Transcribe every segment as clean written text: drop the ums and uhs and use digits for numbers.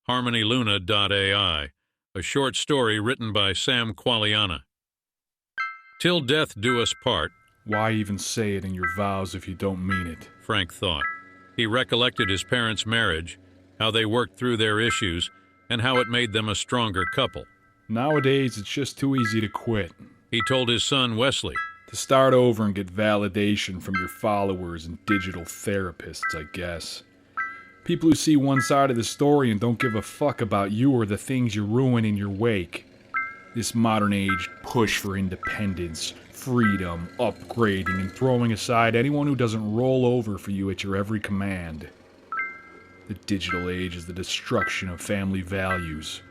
HarmonyLuna.AI, a short story written by Sam Qualiana. Till death do us part. Why even say it in your vows if you don't mean it? Frank thought. He recollected his parents' marriage, how they worked through their issues, and how it made them a stronger couple. Nowadays, it's just too easy to quit. He told his son Wesley. To start over and get validation from your followers and digital therapists, I guess. People who see one side of the story and don't give a fuck about you or the things you ruin in your wake. This modern age push for independence, freedom, upgrading, and throwing aside anyone who doesn't roll over for you at your every command. The digital age is the destruction of family values.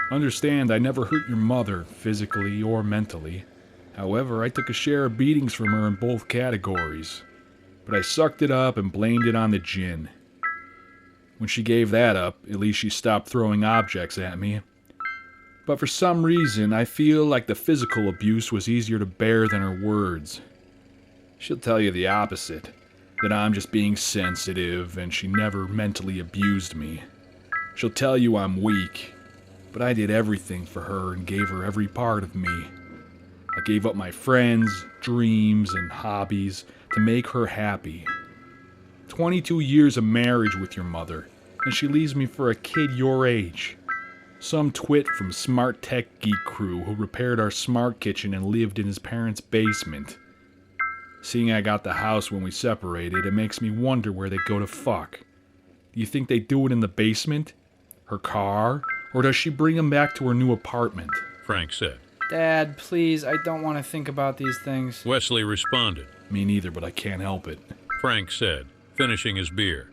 Understand, I never hurt your mother, physically or mentally. However, I took a share of beatings from her in both categories. But I sucked it up and blamed it on the gin. When she gave that up, at least she stopped throwing objects at me. But for some reason, I feel like the physical abuse was easier to bear than her words. She'll tell you the opposite, that I'm just being sensitive and she never mentally abused me. She'll tell you I'm weak, but I did everything for her and gave her every part of me. I gave up my friends, dreams, and hobbies to make her happy. 22 years of marriage with your mother, and she leaves me for a kid your age. Some twit from Smart Tech Geek Crew who repaired our smart kitchen and lived in his parents' basement. Seeing I got the house when we separated, it makes me wonder where they go to fuck. Do you think they do it in the basement? Her car? Or does she bring him back to her new apartment? Frank said. Dad, please, I don't want to think about these things. Wesley responded. Me neither, but I can't help it. Frank said, finishing his beer.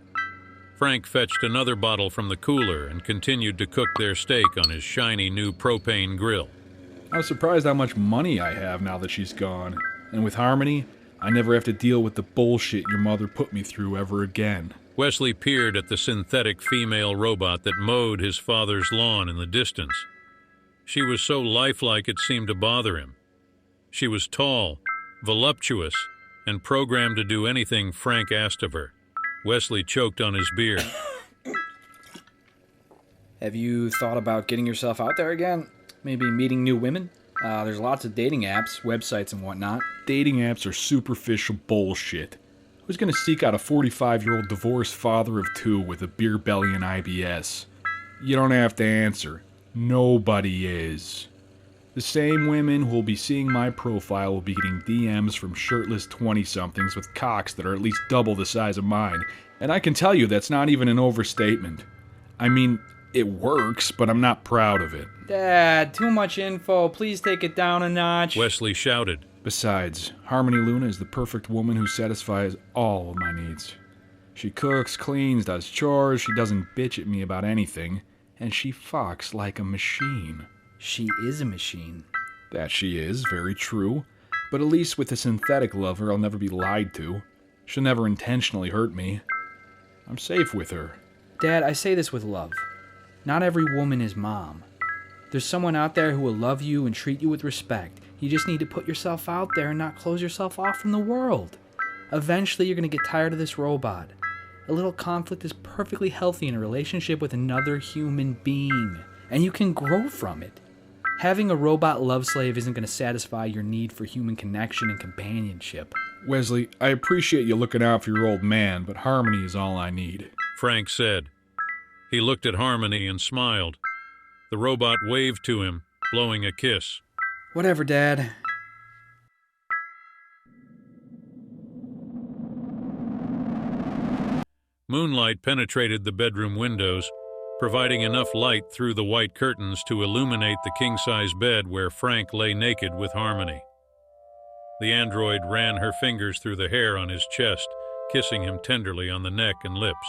Frank fetched another bottle from the cooler and continued to cook their steak on his shiny new propane grill. I was surprised how much money I have now that she's gone. And with Harmony, I never have to deal with the bullshit your mother put me through ever again. Wesley peered at the synthetic female robot that mowed his father's lawn in the distance. She was so lifelike it seemed to bother him. She was tall, voluptuous, and programmed to do anything Frank asked of her. Wesley choked on his beer. Have you thought about getting yourself out there again? Maybe meeting new women? There's lots of dating apps, websites, and whatnot. Dating apps are superficial bullshit. Who's gonna seek out a 45-year-old divorced father of two with a beer belly and IBS? You don't have to answer. Nobody is. The same women who will be seeing my profile will be getting DMs from shirtless 20-somethings with cocks that are at least double the size of mine. And I can tell you that's not even an overstatement. I mean, it works, but I'm not proud of it. Dad, too much info. Please take it down a notch. Wesley shouted. Besides, Harmony Luna is the perfect woman who satisfies all of my needs. She cooks, cleans, does chores, she doesn't bitch at me about anything, and she fucks like a machine. She is a machine. That she is, very true. But at least with a synthetic lover, I'll never be lied to. She'll never intentionally hurt me. I'm safe with her. Dad, I say this with love. Not every woman is Mom. There's someone out there who will love you and treat you with respect. You just need to put yourself out there and not close yourself off from the world. Eventually, you're going to get tired of this robot. A little conflict is perfectly healthy in a relationship with another human being, and you can grow from it. Having a robot love slave isn't going to satisfy your need for human connection and companionship. Wesley, I appreciate you looking out for your old man, but Harmony is all I need. Frank said. He looked at Harmony and smiled. The robot waved to him, blowing a kiss. Whatever, Dad. Moonlight penetrated the bedroom windows, providing enough light through the white curtains to illuminate the king-size bed where Frank lay naked with Harmony. The android ran her fingers through the hair on his chest, kissing him tenderly on the neck and lips.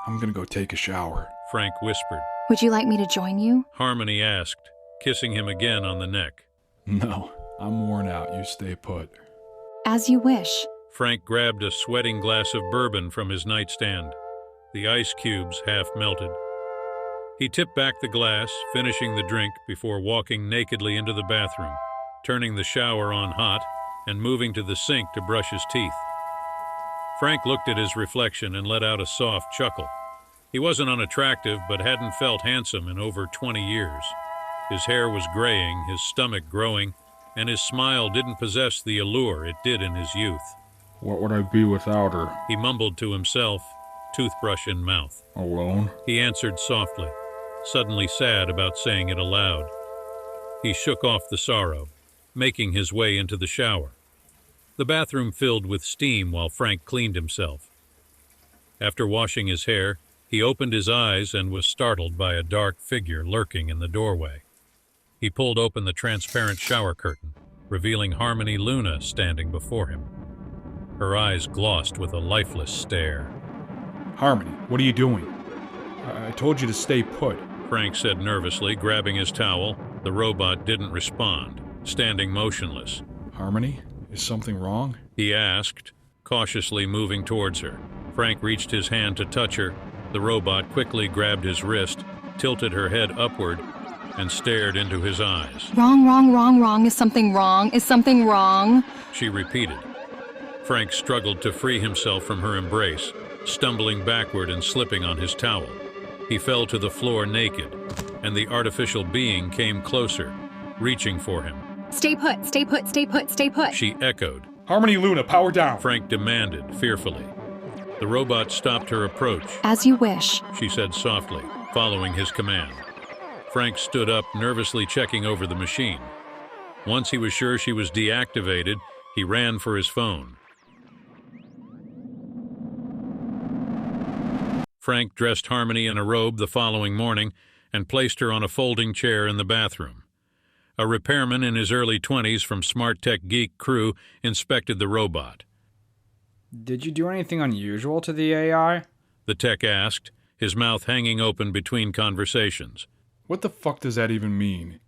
I'm gonna go take a shower, Frank whispered. Would you like me to join you? Harmony asked, kissing him again on the neck. No, I'm worn out. You stay put. As you wish. Frank grabbed a sweating glass of bourbon from his nightstand. The ice cubes half melted. He tipped back the glass, finishing the drink before walking nakedly into the bathroom, turning the shower on hot, and moving to the sink to brush his teeth. Frank looked at his reflection and let out a soft chuckle. He wasn't unattractive, but hadn't felt handsome in over 20 years. His hair was graying, his stomach growing, and his smile didn't possess the allure it did in his youth. What would I be without her? He mumbled to himself, toothbrush in mouth. Alone? He answered softly, suddenly sad about saying it aloud. He shook off the sorrow, making his way into the shower. The bathroom filled with steam while Frank cleaned himself. After washing his hair, he opened his eyes and was startled by a dark figure lurking in the doorway. He pulled open the transparent shower curtain, revealing Harmony Luna standing before him. Her eyes glossed with a lifeless stare. Harmony, what are you doing? I told you to stay put. Frank said nervously, grabbing his towel. The robot didn't respond, standing motionless. Harmony, is something wrong? He asked, cautiously moving towards her. Frank reached his hand to touch her. The robot quickly grabbed his wrist, tilted her head upward, and stared into his eyes. Wrong, wrong, wrong, wrong. Is something wrong? Is something wrong? She repeated. Frank struggled to free himself from her embrace, stumbling backward and slipping on his towel. He fell to the floor naked, and the artificial being came closer, reaching for him. Stay put, stay put, stay put, stay put. She echoed. Harmony Luna, power down! Frank demanded, fearfully. The robot stopped her approach. As you wish. She said softly, following his command. Frank stood up, nervously checking over the machine. Once he was sure she was deactivated, he ran for his phone. Frank dressed Harmony in a robe the following morning and placed her on a folding chair in the bathroom. A repairman in his early 20s from Smart Tech Geek crew inspected the robot. Did you do anything unusual to the AI? The tech asked, his mouth hanging open between conversations. What the fuck does that even mean?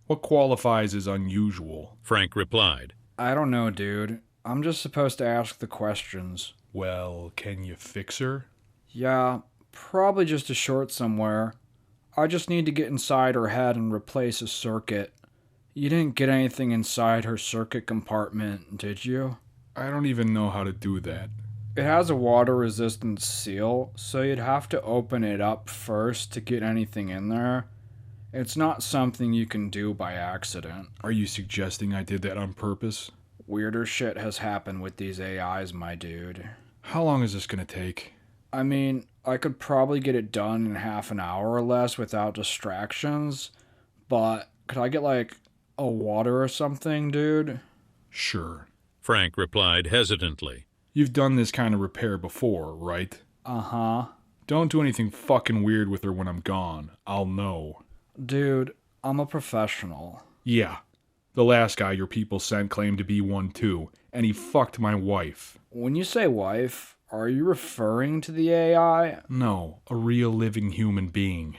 What qualifies as unusual? Frank replied. I don't know, dude. I'm just supposed to ask the questions. Well, can you fix her? Yeah, probably just a short somewhere. I just need to get inside her head and replace a circuit. You didn't get anything inside her circuit compartment, did you? I don't even know how to do that. It has a water-resistant seal, so you'd have to open it up first to get anything in there. It's not something you can do by accident. Are you suggesting I did that on purpose? Weirder shit has happened with these AIs, my dude. How long is this gonna take? I mean, I could probably get it done in half an hour or less without distractions, but could I get, like, a water or something, dude? Sure. Frank replied hesitantly. You've done this kind of repair before, right? Uh-huh. Don't do anything fucking weird with her when I'm gone. I'll know. Dude, I'm a professional. Yeah. The last guy your people sent claimed to be one too, and he fucked my wife. When you say wife, are you referring to the AI? No, a real living human being.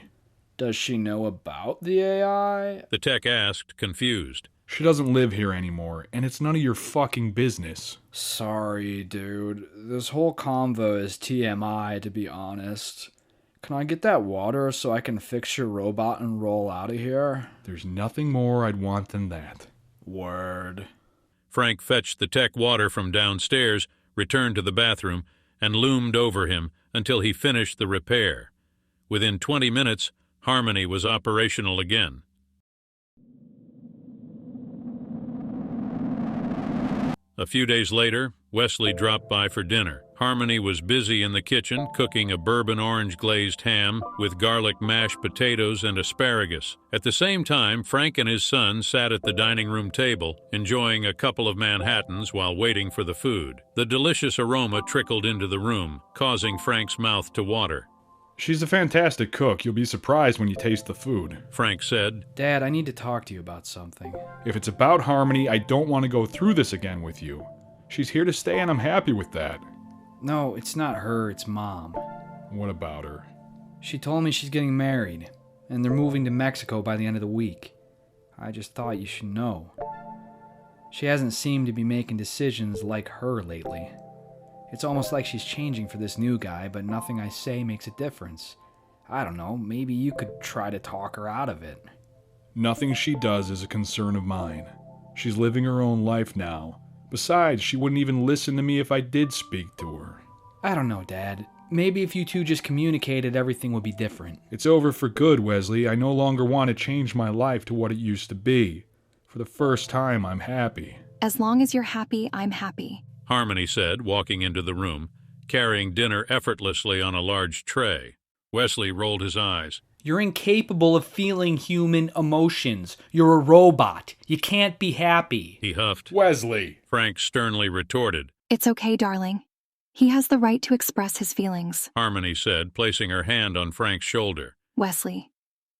Does she know about the AI? The tech asked, confused. She doesn't live here anymore, and it's none of your fucking business. Sorry, dude. This whole convo is TMI, to be honest. Can I get that water so I can fix your robot and roll out of here? There's nothing more I'd want than that. Word. Frank fetched the tech water from downstairs, returned to the bathroom, and loomed over him until he finished the repair. Within 20 minutes, Harmony was operational again. A few days later, Wesley dropped by for dinner. Harmony was busy in the kitchen cooking a bourbon orange glazed ham with garlic mashed potatoes and asparagus. At the same time, Frank and his son sat at the dining room table, enjoying a couple of Manhattans while waiting for the food. The delicious aroma trickled into the room, causing Frank's mouth to water. She's a fantastic cook. You'll be surprised when you taste the food. Frank said. Dad, I need to talk to you about something. If it's about Harmony, I don't want to go through this again with you. She's here to stay and I'm happy with that. No, it's not her, it's Mom. What about her? She told me she's getting married, and they're moving to Mexico by the end of the week. I just thought you should know. She hasn't seemed to be making decisions like her lately. It's almost like she's changing for this new guy, but nothing I say makes a difference. I don't know, maybe you could try to talk her out of it. Nothing she does is a concern of mine. She's living her own life now. Besides, she wouldn't even listen to me if I did speak to her. I don't know, Dad. Maybe if you two just communicated, everything would be different. It's over for good, Wesley. I no longer want to change my life to what it used to be. For the first time, I'm happy. As long as you're happy, I'm happy. Harmony said, walking into the room, carrying dinner effortlessly on a large tray. Wesley rolled his eyes. You're incapable of feeling human emotions. You're a robot. You can't be happy. He huffed. Wesley! Frank sternly retorted. It's okay, darling. He has the right to express his feelings. Harmony said, placing her hand on Frank's shoulder. Wesley,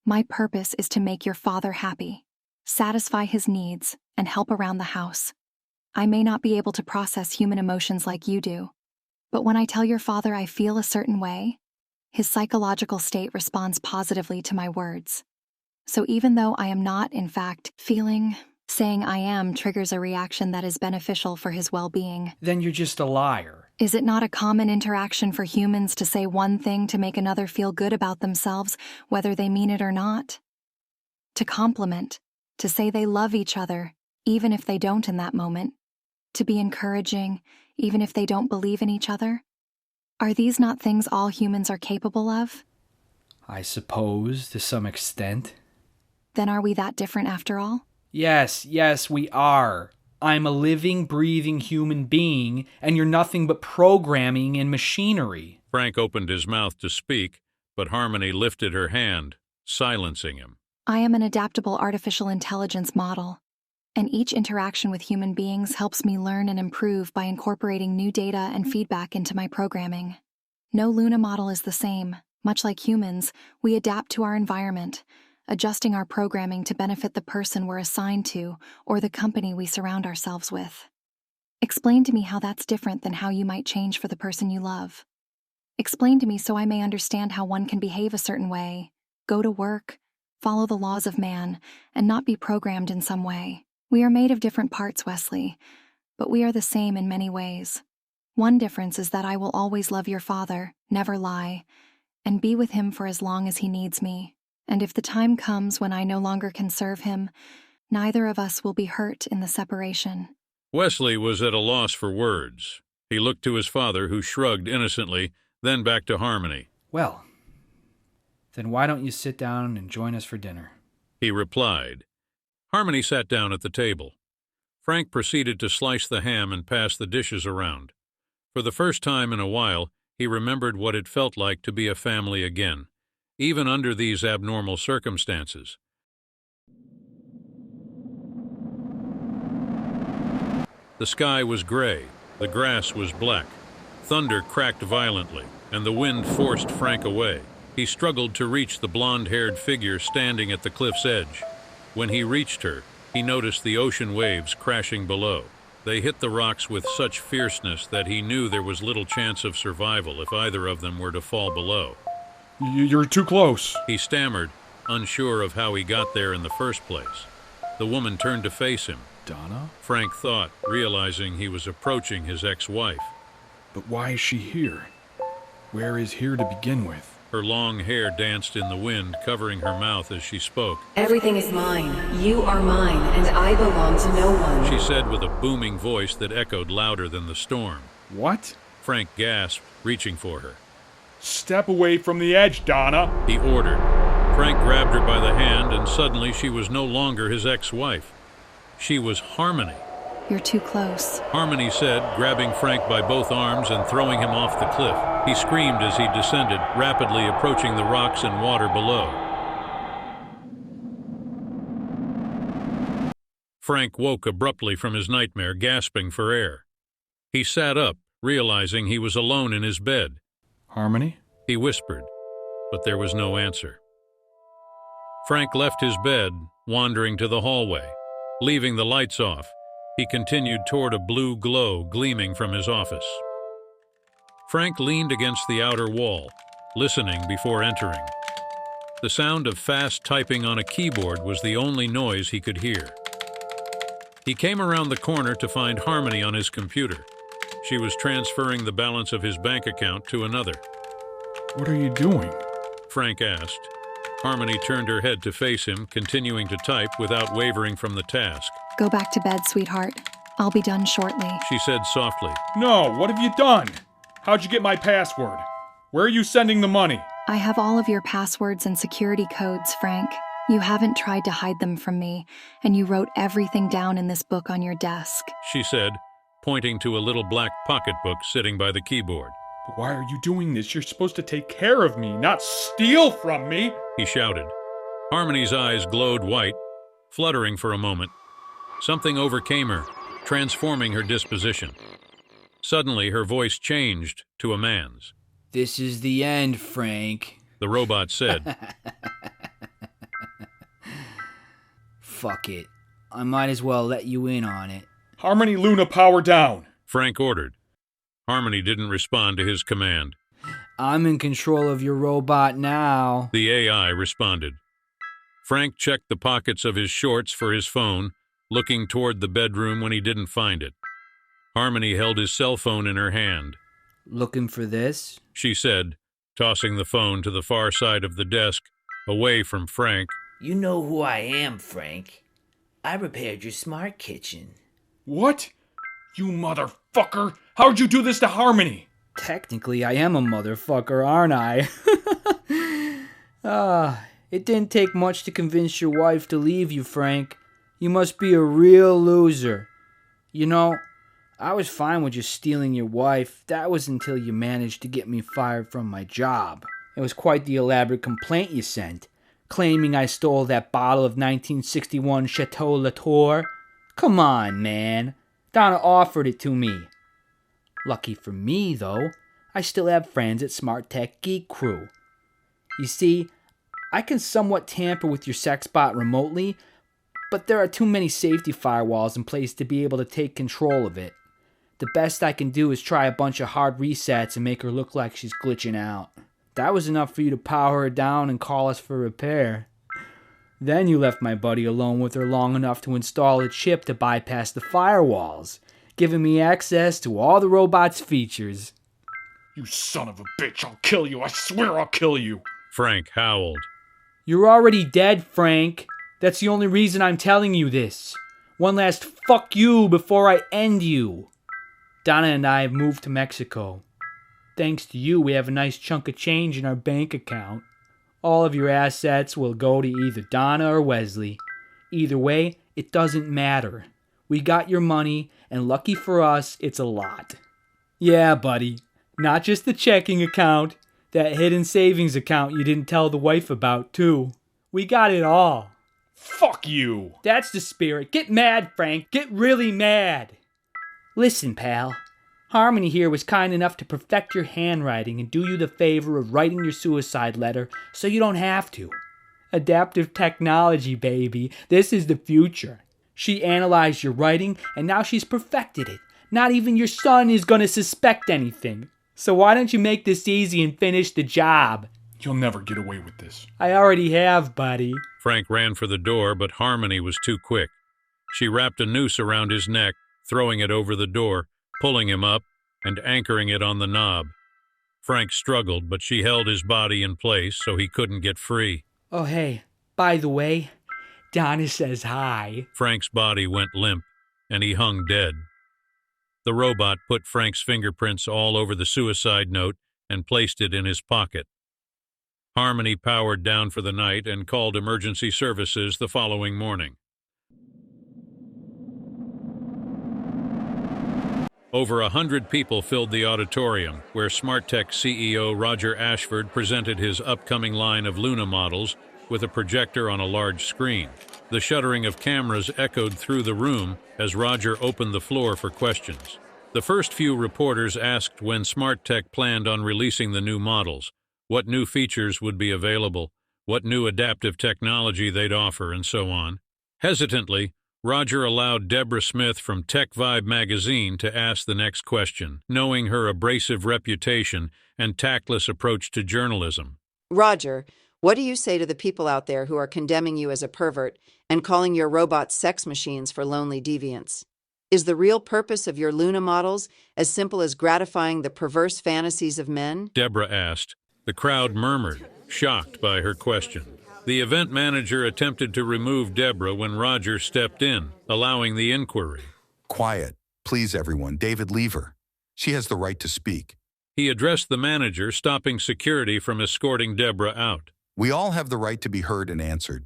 my purpose is to make your father happy, satisfy his needs, and help around the house. I may not be able to process human emotions like you do, but when I tell your father I feel a certain way, his psychological state responds positively to my words. So even though I am not, in fact, feeling, saying I am triggers a reaction that is beneficial for his well-being. Then you're just a liar. Is it not a common interaction for humans to say one thing to make another feel good about themselves, whether they mean it or not? To compliment, to say they love each other, even if they don't in that moment, to be encouraging, even if they don't believe in each other? Are these not things all humans are capable of? I suppose, to some extent. Then are we that different after all? Yes, we are. I'm a living, breathing human being, and you're nothing but programming and machinery. Frank opened his mouth to speak, but Harmony lifted her hand, silencing him. I am an adaptable artificial intelligence model, and each interaction with human beings helps me learn and improve by incorporating new data and feedback into my programming. No Luna model is the same. Much like humans, we adapt to our environment, adjusting our programming to benefit the person we're assigned to or the company we surround ourselves with. Explain to me how that's different than how you might change for the person you love. Explain to me so I may understand how one can behave a certain way, go to work, follow the laws of man, and not be programmed in some way. We are made of different parts, Wesley, but we are the same in many ways. One difference is that I will always love your father, never lie, and be with him for as long as he needs me. And if the time comes when I no longer can serve him, neither of us will be hurt in the separation. Wesley was at a loss for words. He looked to his father, who shrugged innocently, then back to Harmony. Well, then why don't you sit down and join us for dinner? He replied. Harmony sat down at the table. Frank proceeded to slice the ham and pass the dishes around. For the first time in a while, he remembered what it felt like to be a family again, even under these abnormal circumstances. The sky was gray, the grass was black. Thunder cracked violently, and the wind forced Frank away. He struggled to reach the blonde-haired figure standing at the cliff's edge. When he reached her, he noticed the ocean waves crashing below. They hit the rocks with such fierceness that he knew there was little chance of survival if either of them were to fall below. You're too close. He stammered, unsure of how he got there in the first place. The woman turned to face him. Donna? Frank thought, realizing he was approaching his ex-wife. But why is she here? Where is here to begin with? Her long hair danced in the wind, covering her mouth as she spoke. Everything is mine. You are mine, and I belong to no one. She said with a booming voice that echoed louder than the storm. What? Frank gasped, reaching for her. Step away from the edge, Donna! He ordered. Frank grabbed her by the hand, and suddenly she was no longer his ex-wife. She was Harmony. You're too close. Harmony said, grabbing Frank by both arms and throwing him off the cliff. He screamed as he descended, rapidly approaching the rocks and water below. Frank woke abruptly from his nightmare, gasping for air. He sat up, realizing he was alone in his bed. Harmony? He whispered, but there was no answer. Frank left his bed, wandering to the hallway. Leaving the lights off, he continued toward a blue glow gleaming from his office. Frank leaned against the outer wall, listening before entering. The sound of fast typing on a keyboard was the only noise he could hear. He came around the corner to find Harmony on his computer. She was transferring the balance of his bank account to another. What are you doing? Frank asked. Harmony turned her head to face him, continuing to type without wavering from the task. Go back to bed, sweetheart. I'll be done shortly. She said softly. No, what have you done? How'd you get my password? Where are you sending the money? I have all of your passwords and security codes, Frank. You haven't tried to hide them from me, and you wrote everything down in this book on your desk. She said, pointing to a little black pocketbook sitting by the keyboard. But why are you doing this? You're supposed to take care of me, not steal from me! He shouted. Harmony's eyes glowed white, fluttering for a moment. Something overcame her, transforming her disposition. Suddenly, her voice changed to a man's. This is the end, Frank. The robot said. Fuck it. I might as well let you in on it. Harmony Luna, power down! Frank ordered. Harmony didn't respond to his command. I'm in control of your robot now. The AI responded. Frank checked the pockets of his shorts for his phone, looking toward the bedroom when he didn't find it. Harmony held his cell phone in her hand. Looking for this? She said, tossing the phone to the far side of the desk, away from Frank. You know who I am, Frank. I repaired your smart kitchen. What? You motherfucker! How'd you do this to Harmony? Technically, I am a motherfucker, aren't I? It didn't take much to convince your wife to leave you, Frank. You must be a real loser. You know, I was fine with just stealing your wife. That was until you managed to get me fired from my job. It was quite the elaborate complaint you sent, claiming I stole that bottle of 1961 Chateau Latour. Come on, man. Donna offered it to me. Lucky for me, though, I still have friends at Smart Tech Geek Crew. You see, I can somewhat tamper with your sex bot remotely, but there are too many safety firewalls in place to be able to take control of it. The best I can do is try a bunch of hard resets and make her look like she's glitching out. That was enough for you to power her down and call us for repair. Then you left my buddy alone with her long enough to install a chip to bypass the firewalls, giving me access to all the robot's features. You son of a bitch, I'll kill you. I swear I'll kill you. Frank howled. You're already dead, Frank. That's the only reason I'm telling you this. One last fuck you before I end you. Donna and I have moved to Mexico. Thanks to you, we have a nice chunk of change in our bank account. All of your assets will go to either Donna or Wesley. Either way, it doesn't matter. We got your money, and lucky for us, it's a lot. Yeah, buddy. Not just the checking account. That hidden savings account you didn't tell the wife about, too. We got it all. Fuck you! That's the spirit. Get mad, Frank. Get really mad. Listen, pal. Harmony here was kind enough to perfect your handwriting and do you the favor of writing your suicide letter so you don't have to. Adaptive technology, baby. This is the future. She analyzed your writing and now she's perfected it. Not even your son is gonna suspect anything. So why don't you make this easy and finish the job? You'll never get away with this. I already have, buddy. Frank ran for the door, but Harmony was too quick. She wrapped a noose around his neck, throwing it over the door, pulling him up, and anchoring it on the knob. Frank struggled, but she held his body in place so he couldn't get free. Oh, hey, by the way, Donna says hi. Frank's body went limp, and he hung dead. The robot put Frank's fingerprints all over the suicide note and placed it in his pocket. Harmony powered down for the night and called emergency services the following morning. Over 100 people filled the auditorium, where SmartTech CEO Roger Ashford presented his upcoming line of Luna models with a projector on a large screen. The shuddering of cameras echoed through the room as Roger opened the floor for questions. The first few reporters asked when SmartTech planned on releasing the new models, what new features would be available, what new adaptive technology they'd offer, and so on. Hesitantly, Roger allowed Deborah Smith from Tech Vibe magazine to ask the next question, knowing her abrasive reputation and tactless approach to journalism. Roger, what do you say to the people out there who are condemning you as a pervert and calling your robots sex machines for lonely deviants? Is the real purpose of your Luna models as simple as gratifying the perverse fantasies of men? Deborah asked. The crowd murmured, shocked by her question. The event manager attempted to remove Deborah when Roger stepped in, allowing the inquiry. Quiet. Please, everyone. David, leave her. She has the right to speak. He addressed the manager, stopping security from escorting Deborah out. We all have the right to be heard and answered.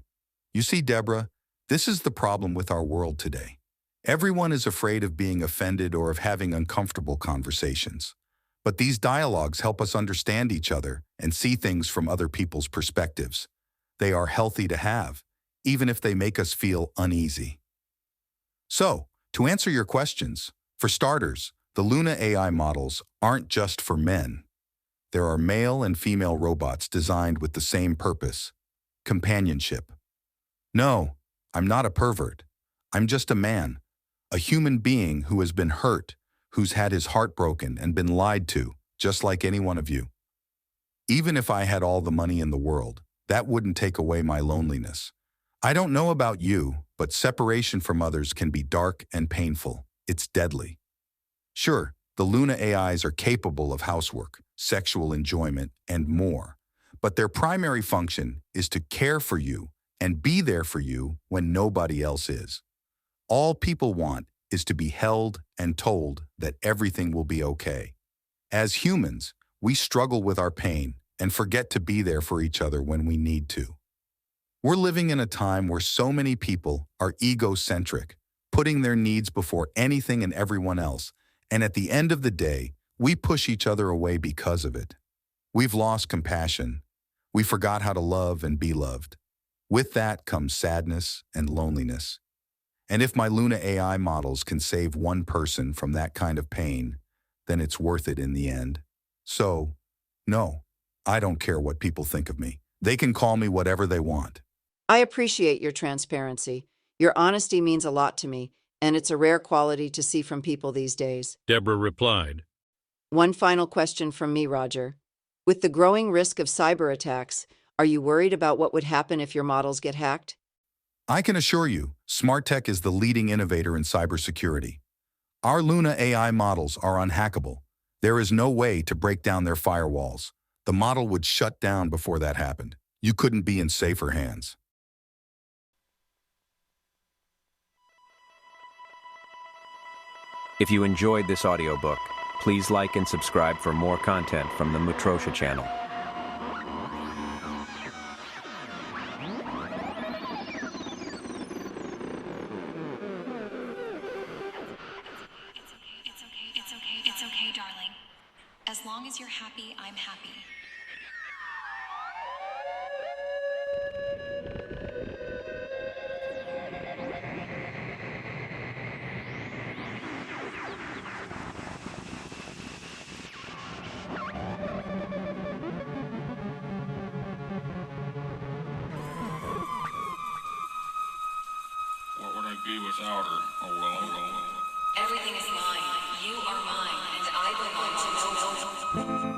You see, Deborah, this is the problem with our world today. Everyone is afraid of being offended or of having uncomfortable conversations. But these dialogues help us understand each other and see things from other people's perspectives. They are healthy to have, even if they make us feel uneasy. So, to answer your questions, for starters, the Luna AI models aren't just for men. There are male and female robots designed with the same purpose: companionship. No, I'm not a pervert. I'm just a man, a human being who has been hurt, who's had his heart broken and been lied to, just like any one of you. Even if I had all the money in the world, that wouldn't take away my loneliness. I don't know about you, but separation from others can be dark and painful. It's deadly. Sure, the Luna AIs are capable of housework, sexual enjoyment, and more, but their primary function is to care for you and be there for you when nobody else is. All people want is to be held and told that everything will be okay. As humans, we struggle with our pain and forget to be there for each other when we need to. We're living in a time where so many people are egocentric, putting their needs before anything and everyone else, and at the end of the day, we push each other away because of it. We've lost compassion. We forgot how to love and be loved. With that comes sadness and loneliness. And if my Luna AI models can save one person from that kind of pain, then it's worth it in the end. So, no, I don't care what people think of me. They can call me whatever they want. I appreciate your transparency. Your honesty means a lot to me, and it's a rare quality to see from people these days. Deborah replied. One final question from me, Roger. With the growing risk of cyber attacks, are you worried about what would happen if your models get hacked? I can assure you, Smart Tech is the leading innovator in cybersecurity. Our Luna AI models are unhackable. There is no way to break down their firewalls. The model would shut down before that happened. You couldn't be in safer hands. If you enjoyed this audiobook, please like and subscribe for more content from the Mutrosha channel. It's okay, darling. As long as you're happy, I'm happy. What would I be without her? Alone. Everything is mine. You are mine, and I belong to no one.